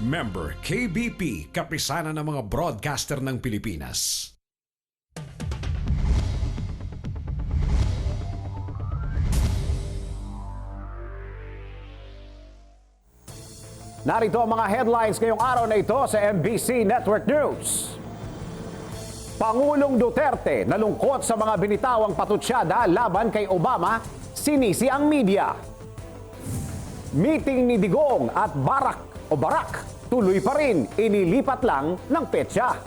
Member KBP, kapisanan ng mga broadcaster ng Pilipinas. Narito ang mga headlines ngayong araw na ito sa MBC Network News. Pangulong Duterte nalungkot sa mga binitawang patutsiyada laban kay Obama, sinisi ang media. Meeting ni Digong at Barak tuloy pa rin, inilipat lang ng petsa.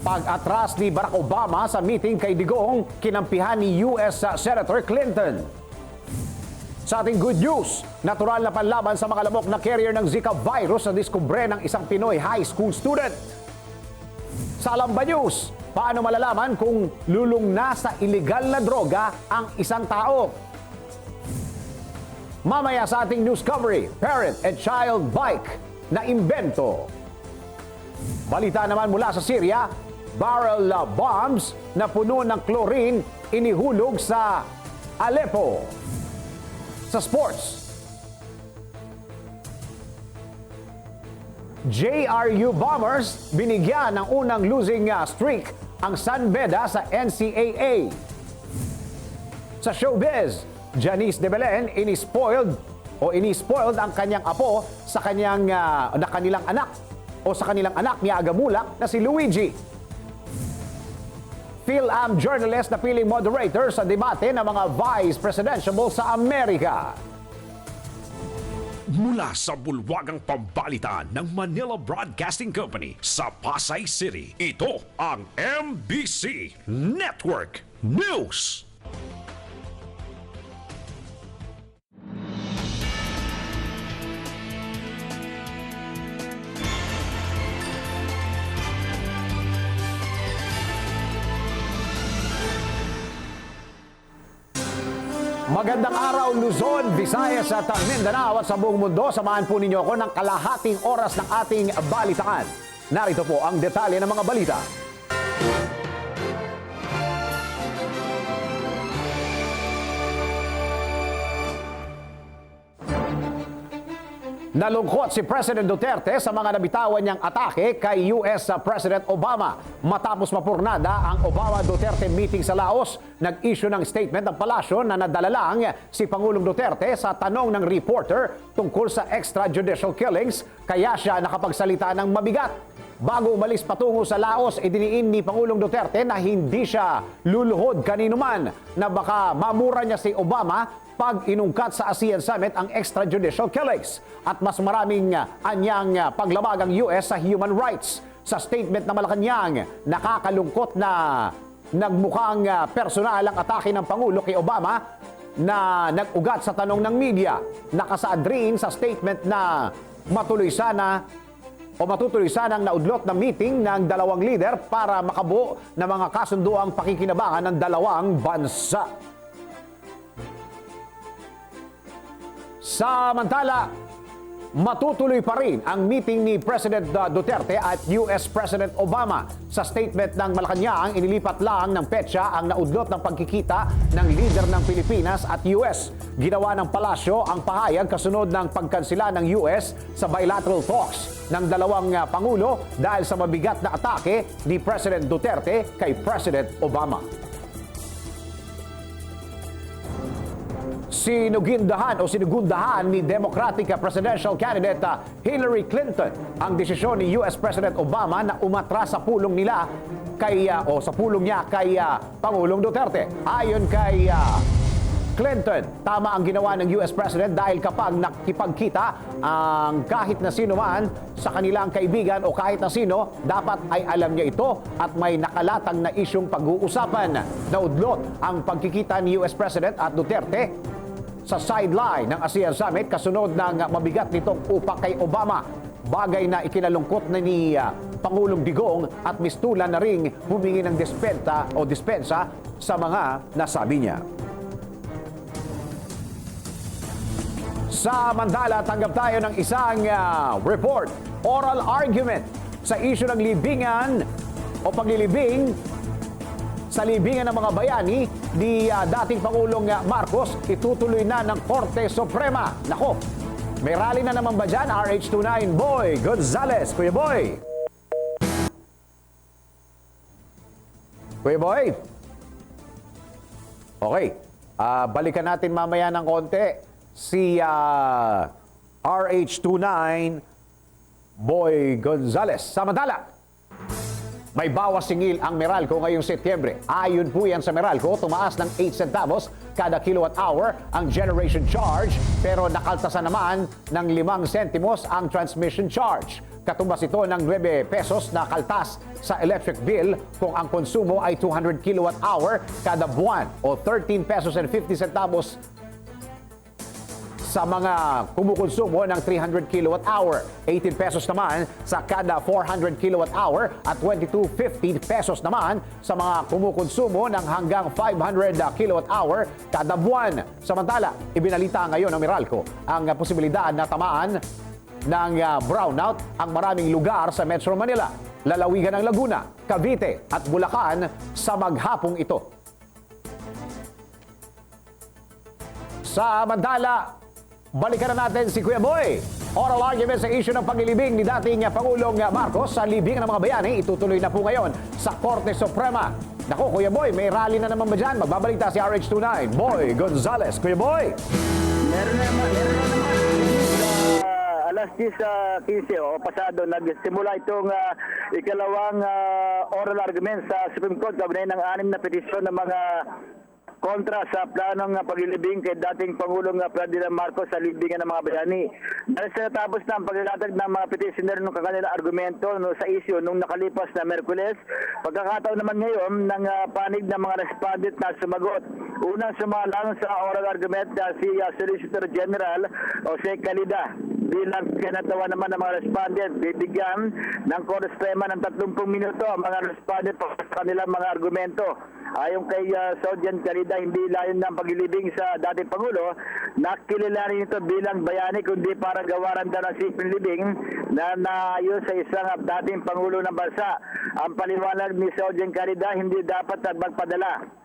Pag-atras ni Barack Obama sa meeting kay Digong, kinampihan ni US Senator Clinton. Sa ating good news, natural na panlaban sa mga lamok na carrier ng Zika virus na diskubre ng isang Pinoy high school student. Sa Alamba News, paano malalaman kung lulong na sa illegal na droga ang isang tao? Mamaya sa ating news coverage, parent and child bike na imbento. Balita naman mula sa Syria, barrel bombs na puno ng chlorine inihulog sa Aleppo. Sa sports, JRU Bombers binigyan ng unang losing streak ang San Beda sa NCAA. Sa showbiz, Janice de Belen inispoiled ang kanyang apo sa kanilang anak ni Agamulak na si Luigi. PhilAm journalist na piling moderator sa debate ng mga vice presidential sa Amerika. Mula sa bulwagang pambalitaan ng Manila Broadcasting Company sa Pasay City, ito ang MBC Network News. Magandang araw Luzon, Visayas at Mindanao at sa buong mundo. Samahan po ninyo ako ng kalahating oras ng ating balitaan. Narito po ang detalye ng mga balita. Nalungkot si President Duterte sa mga nabitawan niyang atake kay US President Obama. Matapos mapurnada ang Obama-Duterte meeting sa Laos, nag-issue ng statement ng palasyo na nadala lang si Pangulong Duterte sa tanong ng reporter tungkol sa extrajudicial killings, kaya siya nakapagsalita ng mabigat. Bago umalis patungo sa Laos, idiniin ni Pangulong Duterte na hindi siya luluhod kanino man na baka mamura niya si Obama pag inungkat sa ASEAN Summit ang extrajudicial killings at mas maraming anyang paglabag ang US sa human rights. Sa statement na Malacanang, nakakalungkot na nagmukhang personal ang atake ng Pangulo kay Obama na nag-ugat sa tanong ng media. Nakasaad rin sa statement na matutuloy sanang naudlot na meeting ng dalawang leader para makabuo ng mga kasunduang pakikinabangan ng dalawang bansa. Samantala, matutuloy pa rin ang meeting ni President Duterte at US President Obama. Sa statement ng Malacanang, inilipat lang ng petsa ang naudlot ng pagkikita ng leader ng Pilipinas at US. Ginawa ng palasyo ang pahayag kasunod ng pagkansila ng US sa bilateral talks ng dalawang pangulo dahil sa mabigat na atake ni President Duterte kay President Obama. Sinugundahan ni Democratic presidential candidate Hillary Clinton ang desisyon ni US President Obama na umatras sa pulong niya kay Pangulong Duterte. Ayon kay Clinton, tama ang ginawa ng US President dahil kapag nakipagkita ang kahit na sino man sa kanilang kaibigan o kahit na sino, dapat ay alam niya ito at may nakalatang na isyong pag-uusapan. Naudlot ang pagkikita ni US President at Duterte sa sideline ng ASEAN Summit kasunod ng mabigat nitong upak kay Obama. Bagay na ikinalungkot na ni Pangulong Digong at mistulan na ring humingi ng dispensa sa mga nasabi niya. Samantala, tanggap tayo ng isang report, oral argument sa issue ng libingan o paglilibing sa libingan ng mga bayani ni dating Pangulong Marcos, itutuloy na ng Korte Suprema. Nako, May rally na naman ba dyan? RH29, Boy Gonzales. Kuya Boy. Kuya Boy. Okay. Balikan natin mamaya ng konti si RH29, Boy Gonzales. Samantala, may bawas singil ang Meralco ngayong Setyembre. Ayon po yan sa Meralco, tumaas ng 8 centavos kada kilowatt hour ang generation charge, pero nakaltasan naman ng 5 sentimos ang transmission charge. Katumbas ito ng 9 pesos na kaltas sa electric bill kung ang konsumo ay 200 kilowatt hour kada buwan o 13 pesos and 50 centavos sa mga kumukonsumo ng 300 kilowatt hour. 18 pesos naman sa kada 400 kilowatt hour at 22.50 pesos naman sa mga kumukonsumo ng hanggang 500 kilowatt hour kada buwan. Samantala, ibinalita ngayon ng Meralco ang posibilidad na tamaan ng brownout ang maraming lugar sa Metro Manila, lalawigan ng Laguna, Cavite at Bulacan sa maghapong ito. Samantala, balikan na natin si Kuya Boy. Oral argument sa issue ng paglilibing ni dating Pangulong Marcos sa libingan ng mga bayani itutuloy na po ngayon sa Korte Suprema. Naku, Kuya Boy, may rally na naman ba dyan? Magbabalita si RH29, Boy Gonzales. Kuya Boy! Meron naman. Alas 10:15 o pasado, nagsimula itong ikalawang oral argument sa Supreme Court kaugnay ng 6 na petisyon ng mga kontra sa planong paglilibing kay dating Pangulong Ferdinand Marcos sa libingan ng mga bayani. Dahil sa natapos na ang paglalatag ng mga petitioner ng kanilang argumento sa issue nung nakalipas na Merkules, pagkakataon naman ngayon ng panig ng mga respondent na sumagot. Unang sumalang sa oral argument si Solicitor General Jose Calida. Bilang kinatawa naman ng mga respondent, bibigyan ng korespema ng 30 minuto ang mga respondent sa kanilang mga argumento. Ayon kay Sergeant Calida, hindi layon ng paglilibing sa dating Pangulo, nakilalanin ito bilang bayani kundi para gawaran daw ng simpleng libing na naayon sa isang dating Pangulo ng bansa. Ang paliwanag ni Sergeant Calida, hindi dapat magpadala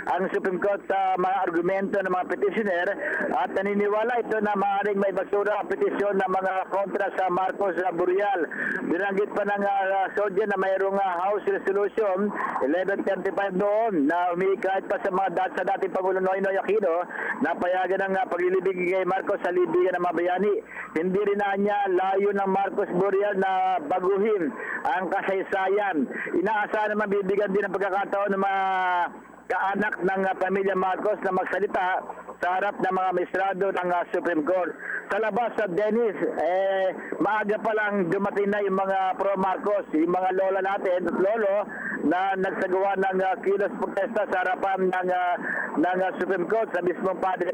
ang Supreme Court sa mga argumento ng mga petitioner at naniniwala ito na maaaring may basura ang petisyon ng mga kontra sa Marcos Burial. Binanggit pa ng Sergeant na mayroong House Resolution 1135 noon na kahit pa sa mga sa dating Pangulo Noynoy Aquino na payagan ng paglilibing kay Marcos sa libingan ng mga bayani. Hindi rin na niya layo ng Marcos Burial na baguhin ang kasaysayan. Inaasahan naman bibigyan din ng pagkakataon ng mga kaanak ng pamilya Marcos na magsalita sa harap ng mga maestrado ng Supreme Court. Sa labas sa Dennis, maaga pa lang dumating na yung mga pro-Marcos, yung mga lola natin at lolo na nagsagawa ng kilos protesta sa harapan ng Supreme Court sa mismong padre.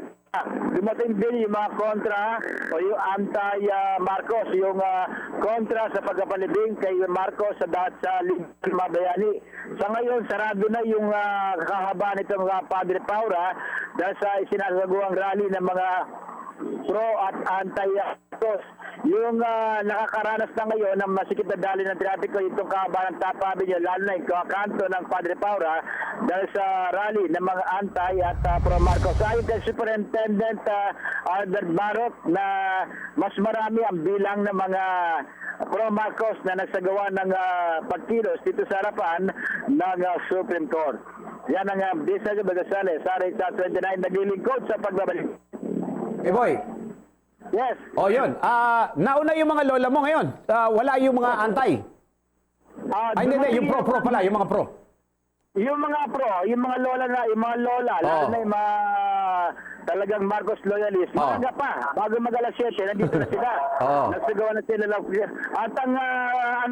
Dumating din yung mga kontra o yung anti-Marcos, yung kontra sa pagpapalibing kay Marcos sa libingan ng mga bayani. Sa ngayon, sarado na yung kahaba nitong Padre Paura dahil sa isinasagawang rally ng mga pro at anti-Marcos. Yung nakakaranas na ngayon ng masikip na dali ng trapiko itong kahaba ng Top Avenue, lalo na yung kanto ng Padre Paura dahil sa rally ng mga anti at pro-Marcos. Ayon kay Superintendent Albert Barok na mas marami ang bilang ng mga pro-Marcos na nagsagawa ng pagkilos dito sa harapan ng Supreme Court. Yan ang Bisa Gonzales, RH29, naglilingkod sa pagbabalik. Hey boy. Yes. O yun, nauna yung mga lola mo ngayon. Wala yung mga antay. Ay, hindi, yung pro pala, yung mga pro. Yung mga pro, yung mga lola, lalo na yung mga talagang Marcos loyalist. Maaga pa, bago mag-alas 7, nandito na sila. Nagsagawa na sila. At ang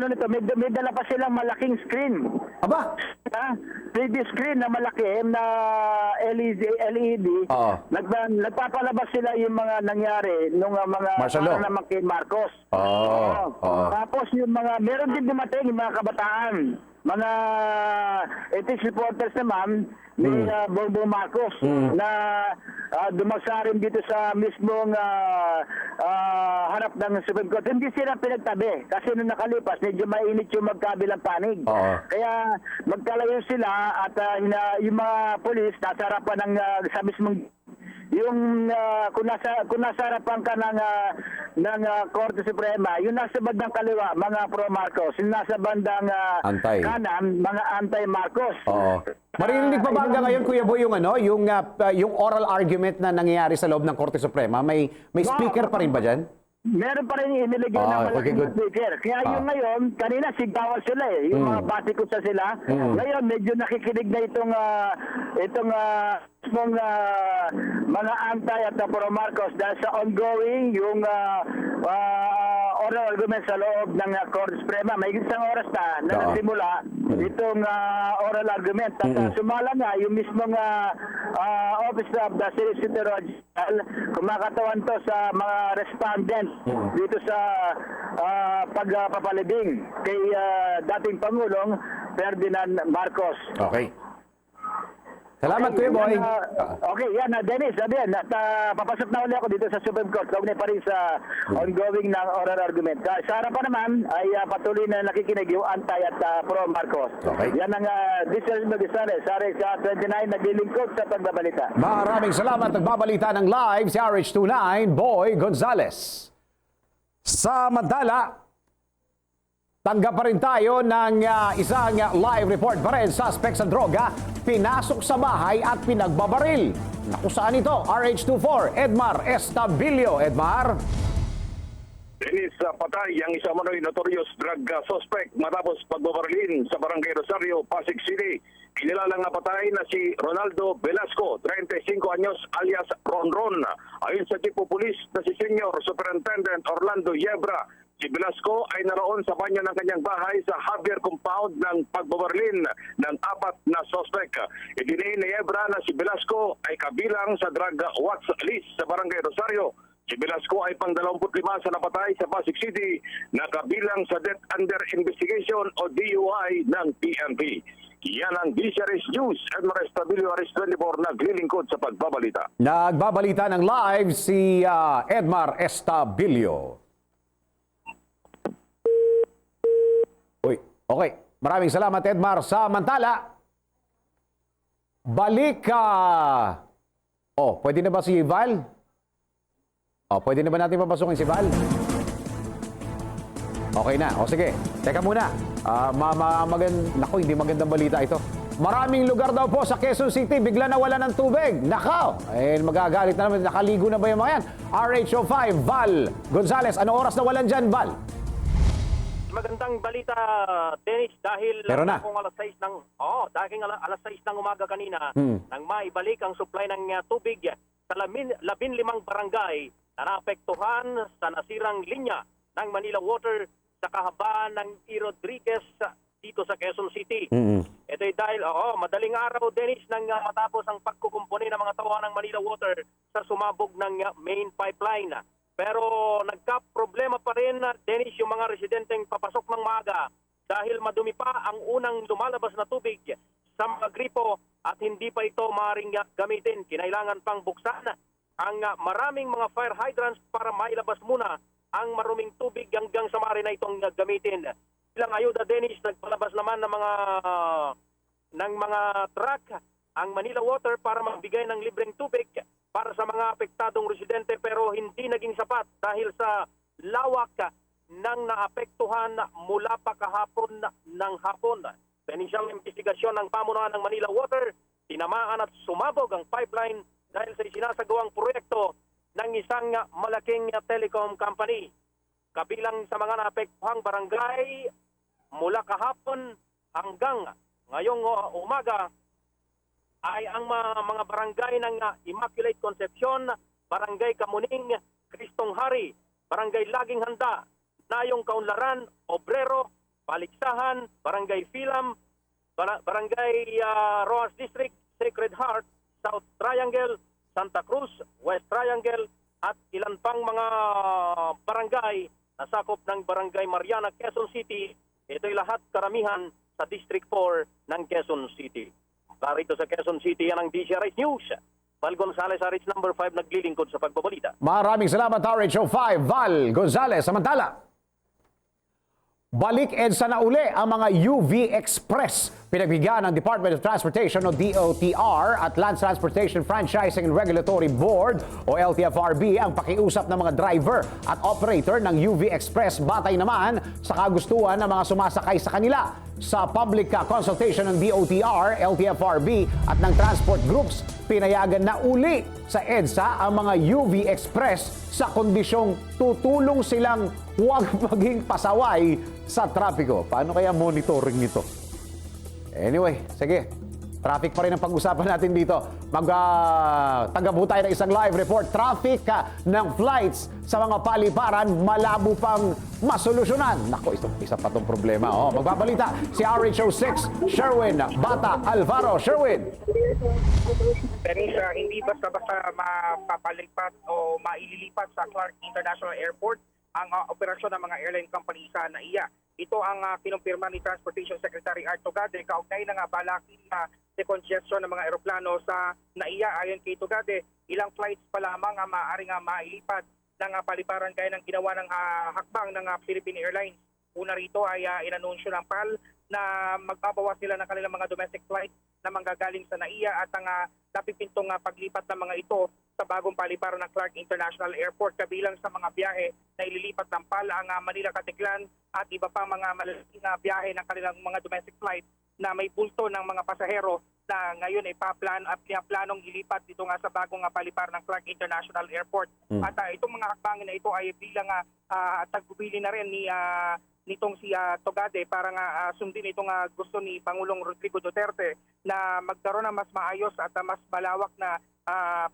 nito, may dala pa silang malaking screen. Aba? 3D screen na malaki na LED. Nagpapalabas sila yung mga nangyari nung mga Marcelo naman kay Marcos. Tapos yung mga, meron din dumating yung mga kabataan. Mga ethics reporters naman ni Bongbong Marcos na dumasarin dito sa mismong harap ng Supreme Court. Hindi sila pinagtabi kasi nung nakalipas medyo mainit yung magkabilang panig. Kaya magkalayo sila at yung mga polis nasa harapan ng sa mismong yung kung nasa harapan ka ng Korte Suprema, yung nasa bandang kaliwa, mga pro-Marcos, yung nasa bandang Antay. kanan, mga anti-Marcos. Oo. Maririnig pa ba hanggang ngayon, Kuya Boy, yung oral argument na nangyayari sa loob ng Korte Suprema? May speaker pa rin ba dyan? Meron pa rin iniligay ng okay, malaking good. speaker. Kaya yung ngayon, kanina sigawan sila eh. Yung mga batikot sa sila. Ngayon, medyo nakikinig na itong mga anti at pro-Marcos dahil sa ongoing yung oral argument sa loob ng Korte Suprema. May isang oras na nagsimula itong oral argument. At sumala nga yung mismong Office of the Solicitor General, kumakatawan to sa mga respondent dito sa pagpapalibing kay dating Pangulong Ferdinand Marcos. Okay. Salamat, Kuya Boy. Okay, yan, Dennis, sabihin, papasok na ulit ako dito sa Supreme Court. Kaugnay pa rin sa ongoing ng oral argument. Sa harapan naman ay patuloy na nakikinig yung anti at pro-Marcos. Okay. Yan ang Diesel Magisare, sa 29, naglilingkod sa pagbabalita. Maraming salamat. Nagbabalita ng live si RH29, Boy Gonzales. Samantala, tanggap pa rin tayo ng isang live report pa rin. Suspect sa droga, pinasok sa bahay at pinagbabaril. Naku, saan ito? RH24, Edmar Estabilio. Edmar? Dennis, patay ang isa manoy notorious drug suspect matapos pagbabarilin sa Barangay Rosario, Pasig City. Kinilalang napatay na si Ronaldo Velasco, 35 anyos alias Ronron. Ayon sa Chief of Police na si Senior Superintendent Orlando Yebra, si Velasco ay naroon sa banyo ng kanyang bahay sa Javier Compound ng pagbabarilin ng 4 na suspect. Idiniin ni Yebra na si Velasco ay kabilang sa drug watch list sa Barangay Rosario. Si Velasco ay pang 25 sa napatay sa Pasig City na kabilang sa death under investigation o DUI ng PNP. Yan ang DCRS News. Edmar Estabilio, RH24, naglilingkod sa pagbabalita. Nagbabalita ng live si Edmar Estabilio. Uy, okay. Maraming salamat, Edmar. Samantala, balik ka. Pwede na ba si Val? Pwede na ba natin papasukin si Val? Okay na. Sige. Teka muna. Naku, hindi magandang balita ito. Maraming lugar daw po sa Quezon City bigla nawala ng tubig. Nakaw! Magagalit na naman. Nakaligo na ba yung mga yan? RH05, Val Gonzales. Anong oras nawalan dyan, Val? Magandang balita, Dennis, dahil kung alas 6 alas 6 ng umaga kanina nang maibalik ang supply ng tubig sa 15 barangay na naapektuhan sa nasirang linya ng Manila Water sa kahabaan ng E. Rodriguez dito sa Quezon City. Ito ay dahil madaling araw, Dennis, nang matapos ang pagkukumpuni ng mga tawa ng Manila Water sa sumabog ng main pipeline. Pero nagka-problema pa rin, Dennis, yung mga residenteng papasok ng maaga dahil madumi pa ang unang lumalabas na tubig sa mga gripo at hindi pa ito maaaring gamitin. Kinailangan pang buksan ang maraming mga fire hydrants para mailabas muna ang maruming tubig hanggang sa maaari na itong gamitin. Ilang ayuda, Dennis, nagpalabas naman ng mga truck ang Manila Water para magbigay ng libreng tubig para sa mga apektadong residente, pero hindi naging sapat dahil sa lawak ng naapektuhan mula pa kahapon ng hapon. Sa inisyal investigasyon ng pamunuan ng Manila Water, tinamaan at sumabog ang pipeline dahil sa isinasagawang proyekto ng isang malaking telecom company. Kabilang sa mga naapektuhang barangay mula kahapon hanggang ngayong umaga ay ang mga barangay ng Immaculate Concepcion, Barangay Kamuning, Kristong Hari, Barangay Laging Handa, Nayong Kaunlaran, Obrero, Paliksahan, Barangay Filam, Barangay Roas District, Sacred Heart, South Triangle, Santa Cruz, West Triangle, at ilan pang mga barangay na sakop ng Barangay Mariana, Quezon City. Ito'y lahat karamihan sa District 4 ng Quezon City. Parito sa Quezon City, yan ang DCRS News. Val Gonzales, RH number 5, naglilingkod sa pagbabalita. Maraming salamat, RH05, Val Gonzales. Samantala, balik EDSA na uli ang mga UV Express Pinagbigyan ng Department of Transportation o DOTR at Land Transportation Franchising and Regulatory Board o LTFRB ang pakiusap ng mga driver at operator ng UV Express batay naman sa kagustuhan ng mga sumasakay sa kanila. Sa public consultation ng DOTR, LTFRB at ng transport groups, pinayagan na uli sa EDSA ang mga UV Express sa kondisyong tutulong silang huwag maging pasaway sa trapiko. Paano kaya monitoring nito? Anyway, sige. Traffic pa rin ang pag-usapan natin dito. Tanggap po tayo ng isang live report. Traffic ng flights sa mga paliparan malabo pang masolusyonan. Nako, isa pa tong problema. Magbabalita si RHO6 Sherwin Bata Alvaro. Sherwin. Denisa, hindi basta-basta mapapalipat o maililipat sa Clark International Airport ang operasyon ng mga airline company sa NAIA. Ito ang kinumpirma ni Transportation Secretary Art Tugade kaugnay ng balaking na decongestion ng mga eroplano sa NAIA. Ayon kay Tugade, ilang flights pa lamang ang maaaring mailipat ng paliparan gaya ng ginawa ng hakbang ng Philippine Airlines. Una rito ay inanunsyo ng PAL na magbabawas sila ng kanilang mga domestic flights na manggagaling sa NAIA at ang napipintong paglipat ng mga ito sa bagong paliparan ng Clark International Airport. Kabilang sa mga biyahe na ililipat ng PAL ang Manila-Caticlan at iba pa mga malalaking biyahe ng kanilang mga domestic flight na may bulto ng mga pasahero na ngayon ay planong ilipat dito nga sa bagong paliparan ng Clark International Airport. At itong mga hakbangin na ito ay bilang tagbubili na rin nitong si Tugade para nga sundin itong gusto ni Pangulong Rodrigo Duterte na magkaroon ng mas maayos at mas malawak na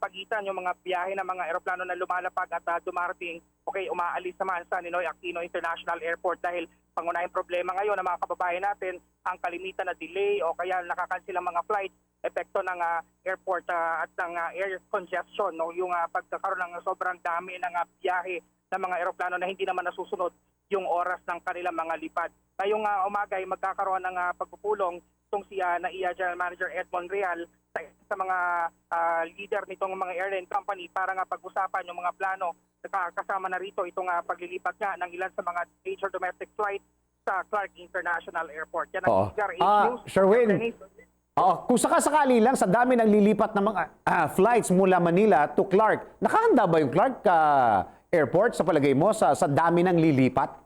pagitan yung mga biyahe ng mga eroplano na lumalapag at dumarating umaalis naman sa Ninoy Aquino International Airport dahil pangunahing problema ngayon ng mga kababayan natin ang kalimitan na delay o kaya nakakancel ang mga flights epekto ng airport at ng air congestion, yung pagkakaroon ng sobrang dami ng biyahe ng mga eroplano na hindi naman nasusunod yung oras ng kanilang mga lipad. Ngayong umaga ay magkakaroon ng pagpupulong itong si NAIA General Manager Edmond Real sa mga leader nitong mga airline company para nga pag-usapan yung mga plano. Kasama na rito itong paglilipat nga ng ilan sa mga major domestic flights sa Clark International Airport. Yan ang Sherwin, kung sakasakali lang sa dami ng lilipat ng mga flights mula Manila to Clark, nakahanda ba yung Clark Airport sa palagay mo sa dami ng lilipat?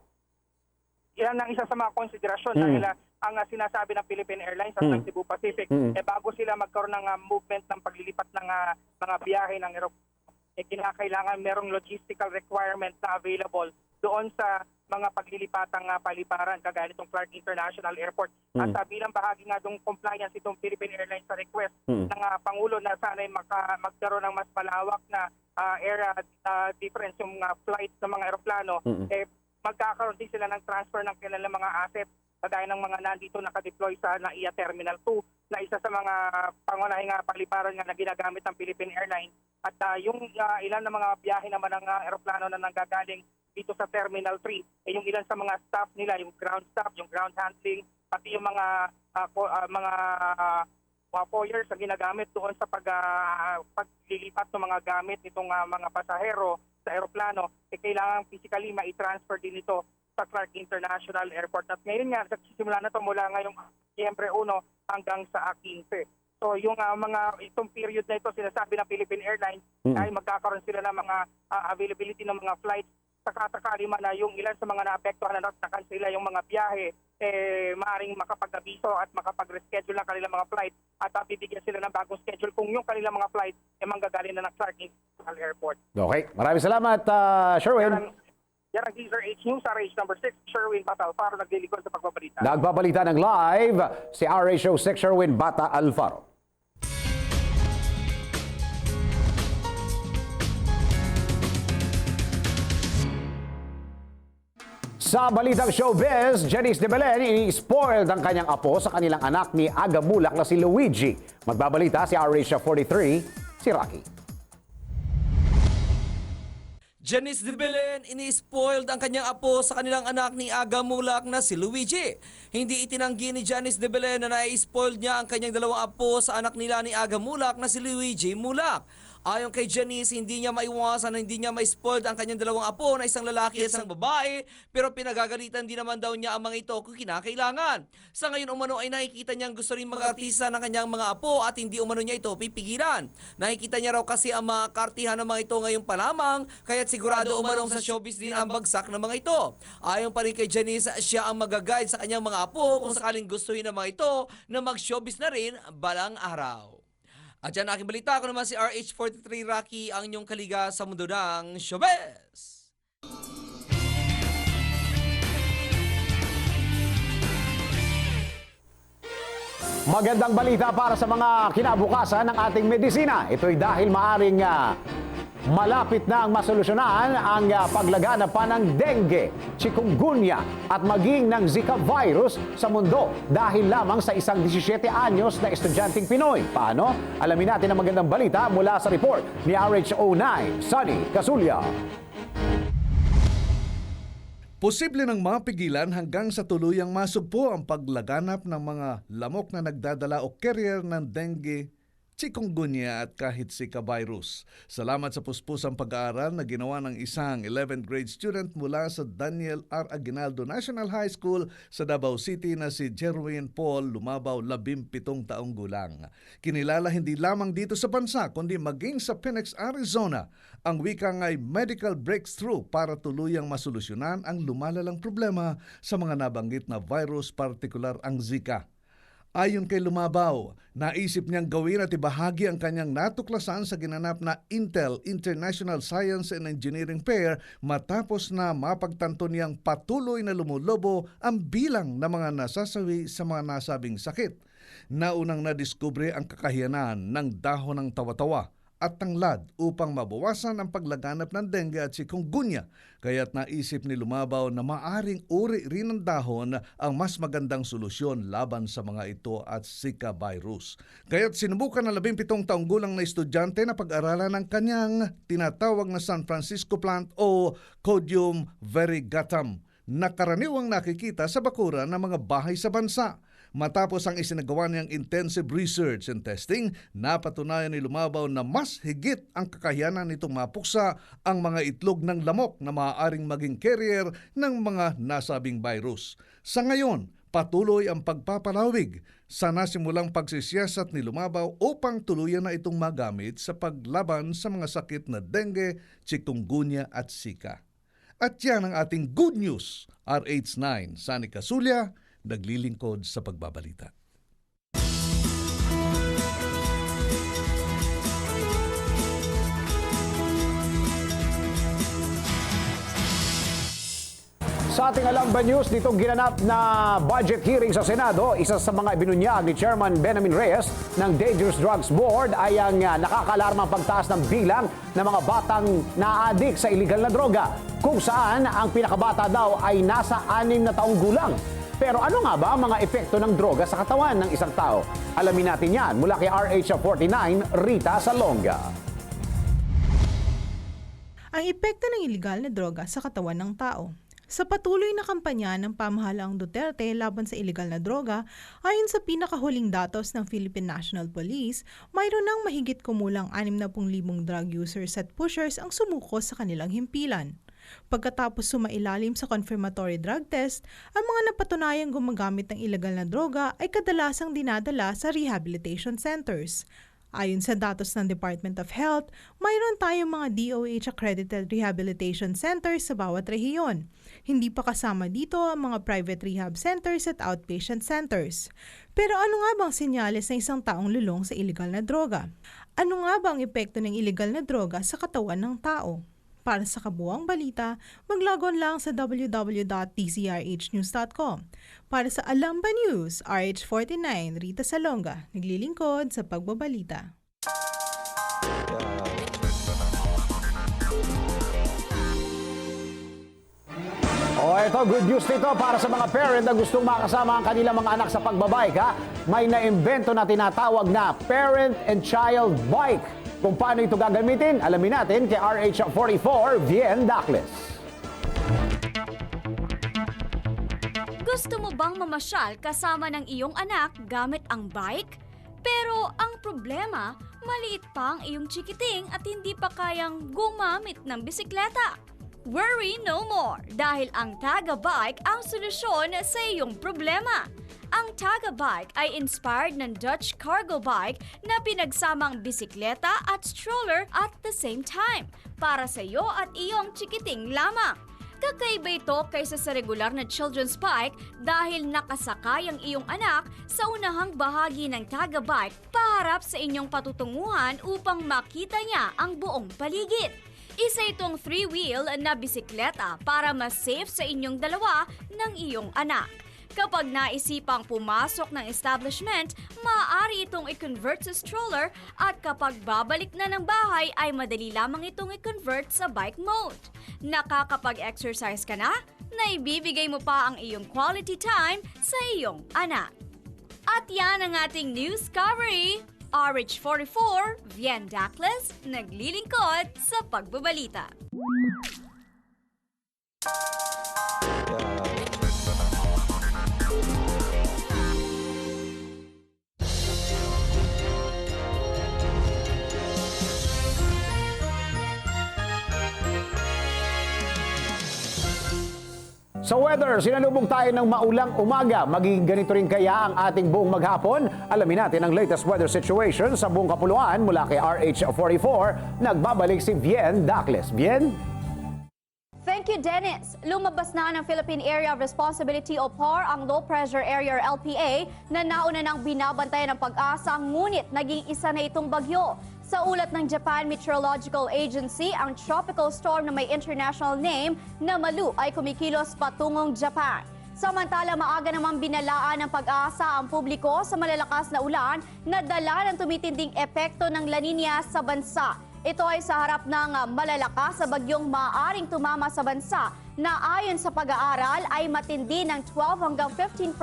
Yan ang isa sa mga konsiderasyon dahil ang sinasabi ng Philippine Airlines at ng Cebu Pacific, bago sila magkaroon ng movement ng paglilipat ng mga biyahe ng aeroplano, kinakailangan merong logistical requirement na available doon sa mga paglilipatang paliparan kagaya nitong Clark International Airport. At bilang bahagi nga ng compliance itong Philippine Airlines sa request ng Pangulo na sana'y magkaroon ng mas malawak na air difference yung flights ng mga aeroplano, magkakaroon din sila ng transfer ng kanilang mga assets kagaya ng mga nandito nakadeploy sa NAIA Terminal 2 na isa sa mga pangunahing paliparan nga na ginagamit ng Philippine Airlines. At yung ilan na mga biyahe naman ng aeroplano na nanggagaling dito sa Terminal 3, yung ilan sa mga staff nila, yung ground staff, yung ground handling, pati yung mga foyers na ginagamit doon sa paglilipat ng mga gamit nitong mga pasahero sa aeroplano, kailangan physically ma-transfer din ito sa Clark International Airport. At ngayon nga, nagsisimula na ito mula ngayong Siyempre 1 hanggang sa 15. So yung itong period na ito, sinasabi ng Philippine Airlines ay magkakaroon sila ng mga availability ng mga flights. Sakasakali man na yung ilan sa mga naapektuhan na nakansela yung mga biyahe, maaaring makapag-abiso at makapag-reschedule ng kanilang mga flight at bibigyan sila ng bagong schedule kung yung kanilang mga flight manggagaling na ng Clark International Airport. Okay, maraming salamat, Sherwin. Yan ang Teaser H News, RH number 6, Sherwin Bata Alfaro, naglilingkod sa pagbabalita. Nagbabalita ng live si RH06 Sherwin Bata Alfaro. Sa balitang showbiz, Janice de Belen ini-spoiled ang kanyang apo sa kanilang anak ni Aga Mulak na si Luigi. Magbabalita si RH43, si Rocky. Janice de Belen ini-spoiled ang kanyang apo sa kanilang anak ni Aga Mulak na si Luigi. Hindi itinanggi ni Janice de Belen na nai-spoiled niya ang kanyang dalawang apo sa anak nila ni Aga Mulak na si Luigi Mulak. Ayon kay Janice, hindi niya maiwasan na hindi niya ma-spoiled ang kanyang dalawang apo na isang lalaki at isang babae, pero pinagagalitan din naman daw niya ang mga ito kung kinakailangan. Sa ngayon umano ay nakikita niyang gusto rin mag-artista ng kanyang mga apo at hindi umano niya ito pipigilan. Nakikita niya raw kasi ang mga kaartihan ng mga ito ngayon pa lamang, kaya't sigurado umanong sa showbiz din ang bagsak ng mga ito. Ayon pa rin kay Janice, siya ang mag-guide sa kanyang mga apo kung sakaling gustuhin ng mga ito na mag-showbiz na rin balang araw. At yan aking balita, ako naman si RH43 Rocky, ang inyong kaliga sa mundo ng showbiz. Magandang balita para sa mga kinabukasan ng ating medisina. Ito'y dahil maaring malapit na ang masolusyonan ang paglaganap pa ng dengue, chikungunya at maging ng Zika virus sa mundo dahil lamang sa isang 17 anyos na estudyanteng Pinoy. Paano? Alamin natin ang magandang balita mula sa report ni RH09, Sunny Casulia. Posible nang mapigilan hanggang sa tuluyang masugpo ang paglaganap ng mga lamok na nagdadala o carrier ng dengue, chikungunya at kahit Zika virus. Salamat sa puspusang pag-aaral na ginawa ng isang 11th grade student mula sa Daniel R. Aguinaldo National High School sa Davao City na si Jerwin Paul Lumabaw, 17 taong gulang. Kinilala hindi lamang dito sa bansa kundi maging sa Phoenix, Arizona, ang wikang ay medical breakthrough para tuluyang masolusyonan ang lumalalang problema sa mga nabanggit na virus, partikular ang Zika. Ayon kay Lumabaw, naisip niyang gawin at ibahagi ang kanyang natuklasan sa ginanap na Intel International Science and Engineering Fair matapos na mapagtanto niyang patuloy na lumulobo ang bilang ng mga nasasawi sa mga nasabing sakit. Naunang nadiskubre ang kakayanan ng dahon ng tawa-tawa at tanglad upang mabawasan ang paglaganap ng dengue at chikungunya. Kaya't naisip ni Lumabaw na maaring uri rin ng dahon ang mas magandang solusyon laban sa mga ito at Zika virus. Kaya't sinubukan ng 17 taong gulang na estudyante na pag-aralan ng kanyang tinatawag na San Francisco plant o Codium variegatum na karaniwang nakikita sa bakuran ng mga bahay sa bansa. Matapos ang isinagawa niyang intensive research and testing, napatunayan ni Lumabaw na mas higit ang kakayanan nitong mapuksa ang mga itlog ng lamok na maaaring maging carrier ng mga nasabing virus. Sa ngayon, patuloy ang pagpapalawig sa nasimulang pagsisiyasat ni Lumabaw upang tuluyan na itong magamit sa paglaban sa mga sakit na dengue, chikungunya at Zika. At yan ang ating good news. RH9, Sunny Casulia, naglilingkod sa pagbabalita. Sa ating Alamban News, nitong ginanap na budget hearing sa Senado, isa sa mga ibinunyag ni Chairman Benjamin Reyes ng Dangerous Drugs Board ay ang nakakaalarmang pagtaas ng bilang ng mga batang na-addict sa illegal na droga, kung saan ang pinakabata daw ay nasa 6 na taong gulang. Pero ano nga ba ang mga epekto ng droga sa katawan ng isang tao? Alamin natin yan mula kay RH49, Rita Salonga. Ang epekto ng iligal na droga sa katawan ng tao. Sa patuloy na kampanya ng pamahalaang Duterte laban sa iligal na droga, ayon sa pinakahuling datos ng Philippine National Police, mayroon ng mahigit kumulang 60,000 drug users at pushers ang sumuko sa kanilang himpilan. Pagkatapos sumailalim sa confirmatory drug test, ang mga napatunayang gumagamit ng illegal na droga ay kadalasang dinadala sa rehabilitation centers. Ayon sa datos ng Department of Health, mayroon tayong mga DOH-accredited rehabilitation centers sa bawat rehiyon. Hindi pa kasama dito ang mga private rehab centers at outpatient centers. Pero ano nga bang senyales ng isang taong lulong sa illegal na droga? Ano nga bang epekto ng illegal na droga sa katawan ng tao? Para sa kabuuang balita, mag-log on lang sa www.tcrhnews.com. Para sa Alamban News, RH49, Rita Salonga, naglilingkod sa pagbabalita. Ito, good news nito para sa mga parent na gustong makasama ang kanilang mga anak sa pagbabike. May naimbento na tinatawag na Parent and Child Bike. Kung paano ito gagamitin, alamin natin kay RH44, Vien Dacles. Gusto mo bang mamasyal kasama ng iyong anak gamit ang bike? Pero ang problema, maliit pa ang iyong chikiting at hindi pa kayang gumamit ng bisikleta. Worry no more dahil ang Taga-Bike ang solusyon sa iyong problema. Ang Taga-Bike ay inspired ng Dutch cargo bike na pinagsamang bisikleta at stroller at the same time para sa iyo at iyong chikiting lamang. Kakaiba ito kaysa sa regular na children's bike dahil nakasakay ang iyong anak sa unahang bahagi ng Taga-Bike paharap sa inyong patutunguhan upang makita niya ang buong paligid. Isa itong 3-wheel na bisikleta para mas safe sa inyong dalawa ng iyong anak. Kapag naisipang pumasok ng establishment, maaari itong i-convert sa stroller at kapag babalik na ng bahay ay madali lamang itong i-convert sa bike mode. Nakakapag-exercise ka na, naibibigay mo pa ang iyong quality time sa iyong anak. At yan ang ating news coverage. RH44, Vien Dacles, naglilingkod sa pagbabalita. Sa weather, sinalubong tayo ng maulang umaga. Magiging ganito rin kaya ang ating buong maghapon? Alamin natin ang latest weather situation sa buong kapuluan mula kay RH44. Nagbabalik si Vien Dacles. Vien? Thank you, Dennis. Lumabas na ng Philippine Area of Responsibility o PAR ang low pressure area or LPA na nauna nang binabantayan ng Pag-asa, ngunit naging isa na itong bagyo. Sa ulat ng Japan Meteorological Agency, ang tropical storm na may international name na Malu ay kumikilos patungong Japan. Samantala, maaga namang binalaan ng Pag-asa ang publiko sa malalakas na ulan na dala ng tumitinding epekto ng La Nina sa bansa. Ito ay sa harap ng malalakas na bagyong maaaring tumama sa bansa na ayon sa pag-aaral ay matindi ng 12 hanggang 15%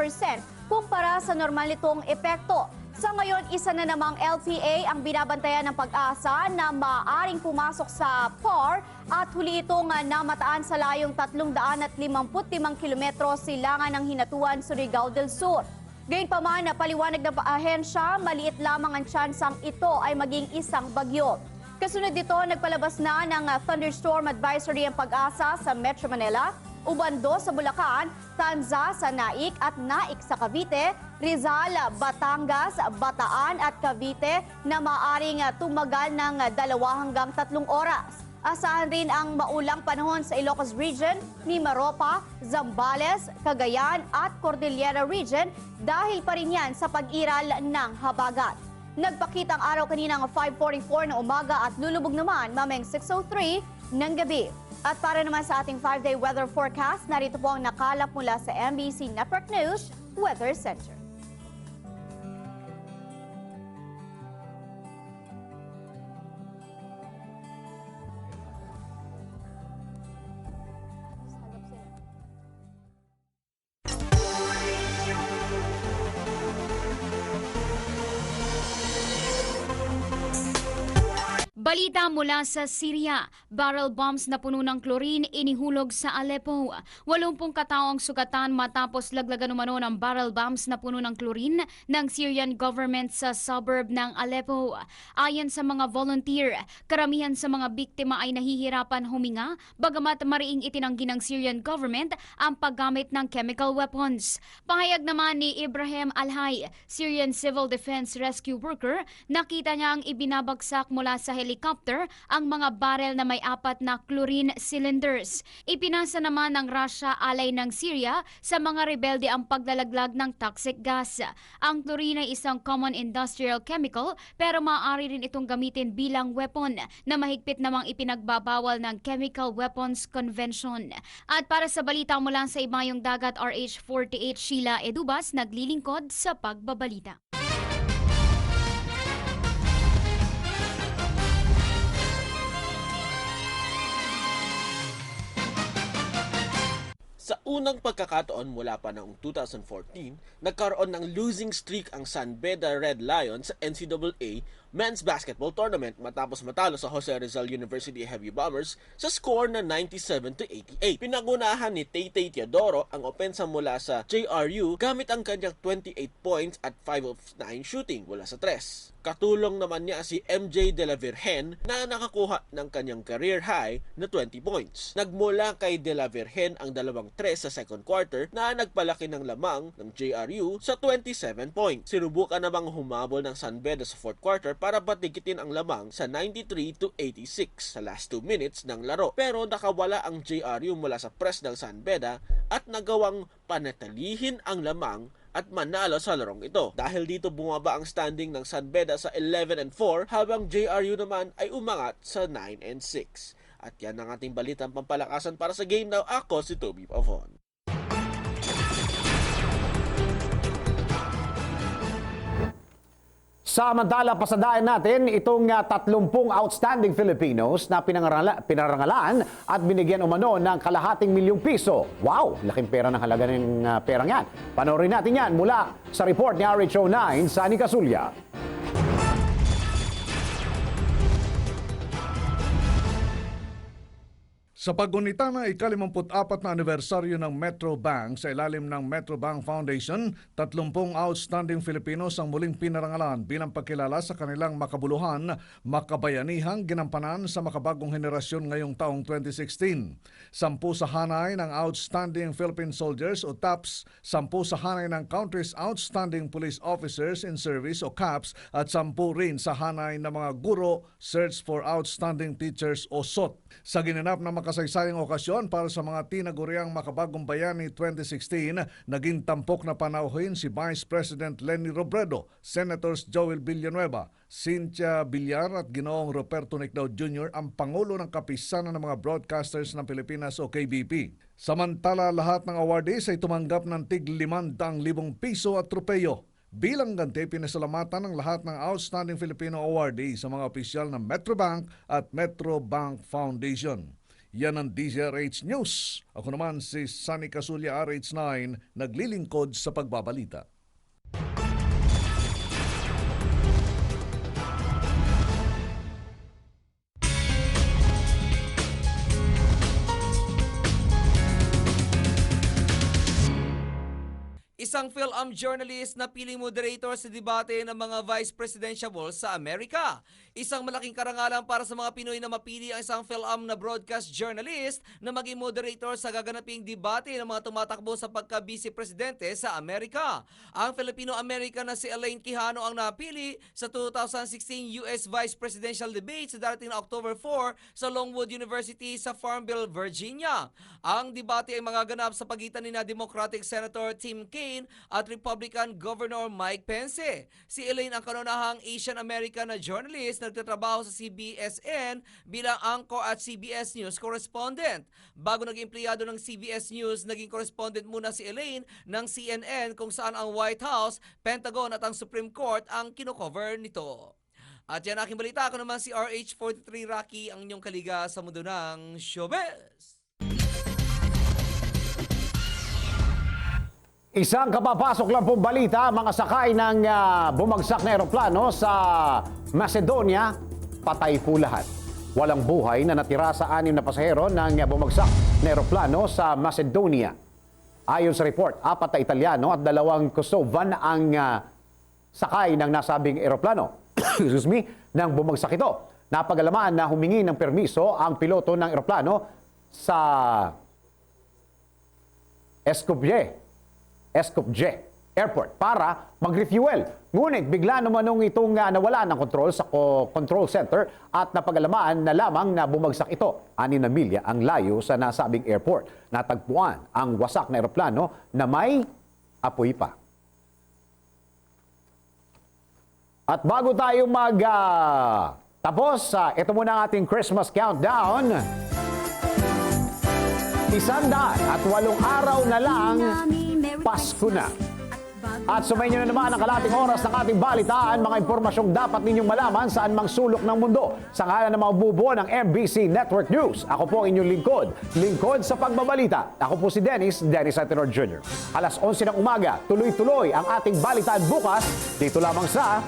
kumpara sa normal nitong epekto. Sa ngayon, isa na namang LPA ang binabantayan ng Pag-asa na maaaring pumasok sa PAR at huli itong namataan sa layong 355 kilometro silangan ng Hinatuan, Surigao del Sur. Gayunpaman, paliwanag ng ahensya, maliit lamang ang tsansang ito ay maging isang bagyo. Kasunod dito, nagpalabas na ng thunderstorm advisory ang Pag-asa sa Metro Manila, Ubando sa Bulacan, Tanza sa Naik at Naik sa Cavite, Rizal, Batangas, Bataan at Cavite na maaaring tumagal ng 2 hanggang 3 oras. Asahan rin ang maulang panahon sa Ilocos Region, Mimaropa, Zambales, Cagayan at Cordillera Region dahil pa rin yan sa pag-iral ng habagat. Nagpakita ang araw kaninang 5:44 ng umaga at lulubog naman mamayang 6:03 ng gabi. At para naman sa ating 5-day weather forecast, narito po ang nakalap mula sa MBC Network News Weather Center. Balita mula sa Syria, barrel bombs na puno ng chlorine inihulog sa Aleppo. 80 katao ang sugatan matapos laglagan umano ng barrel bombs na puno ng chlorine ng Syrian government sa suburb ng Aleppo. Ayon sa mga volunteer, karamihan sa mga biktima ay nahihirapan huminga bagamat mariing itinanggi ng Syrian government ang paggamit ng chemical weapons. Pahayag naman ni Ibrahim Alhay, Syrian Civil Defense Rescue Worker, nakita niya ang ibinabagsak mula sa helicopter ang mga barrel na may 4 na chlorine cylinders. Ipinasa naman ng Russia alay ng Syria sa mga rebelde ang paglalaglag ng toxic gas. Ang chlorine ay isang common industrial chemical pero maaari rin itong gamitin bilang weapon na mahigpit namang ipinagbabawal ng Chemical Weapons Convention. At para sa balita mula sa Ibayong Dagat, RH48 Sheila Edubas naglilingkod sa pagbabalita. Sa unang pagkakataon mula pa noong 2014, nagkaroon ng losing streak ang San Beda Red Lions sa NCAA men's basketball tournament matapos matalo sa Jose Rizal University Heavy Bombers sa score na 97-88. Pinangunahan ni Tay-Tay Teodoro ang opensa mula sa JRU gamit ang kanyang 28 points at 5 of 9 shooting mula sa 3. Katulong naman niya si MJ De La Virgen na nakakuha ng kanyang career high na 20 points. Nagmula kay De La Virgen ang 2 3 sa second quarter na nagpalaki ng lamang ng JRU sa 27 points. Sinubukan namang humabol ng San Beda sa fourth quarter para batikitin ang lamang sa 93-86 sa last 2 minutes ng laro. Pero nakawala ang JRU mula sa press ng San Beda at nagawang panatilihin ang lamang at manalo sa larong ito. Dahil dito bumaba ang standing ng San Beda sa 11-4 habang JRU naman ay umangat sa 9-6. At yan ang ating balitang pampalakasan para sa Game Now. Ako si Toby Pavon. Samantala, pasadayan natin itong 30 outstanding Filipinos na pinarangalan at binigyan umano ng kalahating milyong piso. Wow! Laking pera ng halaga ng perang yan. Panoorin natin yan mula sa report ni RH09, Sunny Casulla. Sa paggunita ng ika-54 na anibersaryo ng Metro Bank sa ilalim ng Metro Bank Foundation, 30 outstanding Filipinos ang muling pinarangalan bilang pagkilala sa kanilang makabuluhan, makabayanihang ginampanan sa makabagong henerasyon ngayong taong 2016. 10 sa hanay ng Outstanding Philippine Soldiers o TAPS, 10 sa hanay ng Country's Outstanding Police Officers in Service o CAPS at 10 rin sa hanay ng mga guro, Search for Outstanding Teachers o SOT. Sa ginanap na makasaysayang okasyon para sa mga tinaguriang Makabagong Bayani 2016, naging tampok na panauhin si Vice President Leni Robredo, Senators Joel Villanueva, Cynthia Villar at Ginoong Roberto Nicdao Jr. ang Pangulo ng Kapisanan ng mga Broadcasters ng Pilipinas o KBP. Samantala, lahat ng awardees ay tumanggap ng tig 500,000 piso at tropeyo. Bilang ganti, pinasalamatan ng lahat ng outstanding Filipino awardee sa mga opisyal ng Metro Bank at Metro Bank Foundation. Yan ang DZRH News. Ako naman si Sunny Casulla, RH9, naglilingkod sa pagbabalita. Isang film journalist na piling moderator sa debate ng mga vice presidential sa Amerika. Isang malaking karangalan para sa mga Pinoy na mapili ang isang film na broadcast journalist na maging moderator sa gaganaping debate ng mga tumatakbo sa pagka-vice presidente sa Amerika. Ang Filipino-American na si Elaine Quijano ang napili sa 2016 US Vice Presidential Debate sa darating na October 4 sa Longwood University sa Farmville, Virginia. Ang debate ay magaganap sa pagitan ni Democratic Senator Tim Kaine at Republican Governor Mike Pence. Si Elaine ang kanunahang Asian American na journalist na nagtatrabaho sa CBSN bilang anchor at CBS News correspondent. Bago naging empleyado ng CBS News, naging correspondent muna si Elaine ng CNN kung saan ang White House, Pentagon at ang Supreme Court ang kinocover nito. At yan aking balita. Ako naman si RH43 Rocky, ang inyong kaliga sa mundo ng showbiz. Isang kapapasok lang pong balita, mga sakay ng bumagsak na eroplano sa Macedonia, patay po lahat. Walang buhay na natira sa 6 na pasahero ng bumagsak na eroplano sa Macedonia. Ayon sa report, 4 na Italiano at 2 Kosovan ang sakay ng nasabing eroplano. Excuse me, nang bumagsak ito. Napag-alaman na humingi ng permiso ang piloto ng eroplano sa Skopje Airport para mag-refuel. Ngunit bigla naman itong nawala ng kontrol sa control center at napag-alamaan na lamang na bumagsak ito. 6 na milya ang layo sa nasabing airport. Natagpuan ang wasak na eroplano na may apoy pa. At bago tayo tapos, ito muna ang ating Christmas countdown. 108 araw na lang, Pasko na. At sumayin nyo na naman ang kalating oras ng ating balitaan, mga impormasyong dapat ninyong malaman saan mang sulok ng mundo. Sa ngalan ng mga bubuo ng MBC Network News, ako po ang inyong lingkod sa pagbabalita. Ako po si Dennis Antenor Jr. Alas 11 ng umaga, tuloy-tuloy ang ating balitaan bukas, dito lamang sa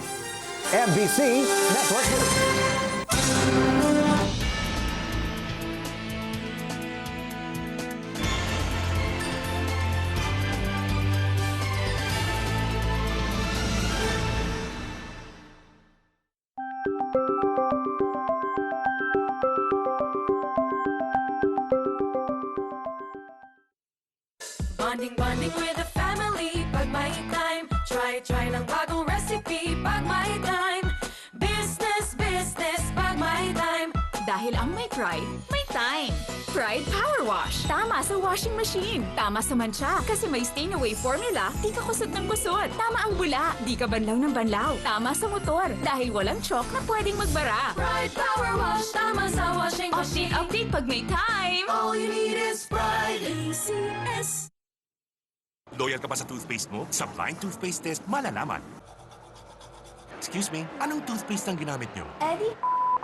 MBC Network News. Bonding with the family pag may time. Try ng bagong recipe pag may time. Business pag may time. Dahil ang may pride, may time. Pride Power Wash. Tama sa washing machine. Tama sa mancha. Kasi may stain-away formula, di ka kusot ng kusot. Tama ang bula, di ka banlaw ng banlaw. Tama sa motor, dahil walang chalk na pwedeng magbara. Pride Power Wash. Tama sa washing machine. Update pag may time. All you need is Pride. ECS. Loyal ka ba sa toothpaste mo? Sa blind toothpaste test, malalaman. Excuse me, anong toothpaste ang ginamit niyo? Eddie,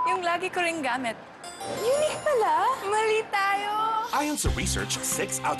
yung lagi ko ring gamit. Unique pala. Mali tayo. Ayon sa research, 6 out of